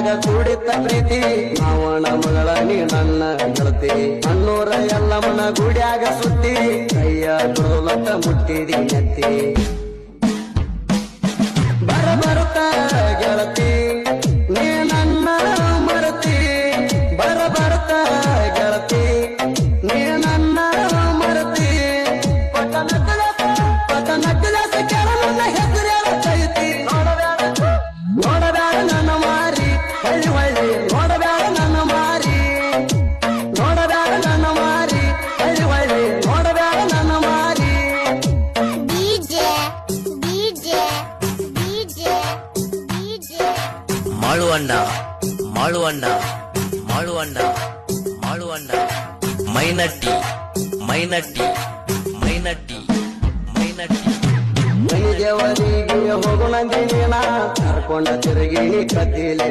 ಗುಡಿಯಾಗ ಕೂಡಿತ್ತ ಪ್ರೀತಿ ಮಾವನ ಮಗಳ ನೀ ನನ್ನ ಗೆಳತಿ ಅನ್ನೂರ ಎಲ್ಲಮ್ಮನ ಗುಡಿಯಾಗ ಸುತ್ತಿ ಕೈಯ ಕೊಡಲತ್ತ ಮುಟ್ಟಿದಿ ನೆತ್ತಿ ಬರಬರುತ್ತ ಗೆಳತಿ ನೀ ನನ್ನ ಮರತಿ ಬರಬರುತ್ತ ಗೆಳತಿ ನೀ ನನ್ನ ಮರತಿ ಪಟನಕ್ಕಲಸ ಕೆಳ ನನ್ನ ಹೆಸರೇಳತೈತಿ ನೋಡಬೇಡ ನನ್ನ ಮಾರಿ ಹಳ್ಳಿ ಹಳ್ಳಿ ನೋಡಬೇಡ ನನ್ನ ಮಾರಿ ನೋಡಬೇಡ ನನ್ನ ಮಾರಿ ಹಳ್ಳಿ ಹಳ್ಳಿ ನೋಡಬೇಡ ನನ್ನ ಮಾರಿ ಮಾಳುವಣ್ಣ ಮಾಳುವಣ್ಣ ಮಾಳುವಣ್ಣ ಮಾಳುವಣ್ಣ ಮೈನಟ್ಟಿ ಮೈನಟ್ಟಿ ಮೈನಟ್ಟಿ ಮೈನಟ್ಟಿ ಮೈದೇವರಿಗೆ ಹೋಗು ನಂದಿನ ಕರ್ಕೊಂಡ ತಿರುಗಿ ಕತ್ತಿಲೆ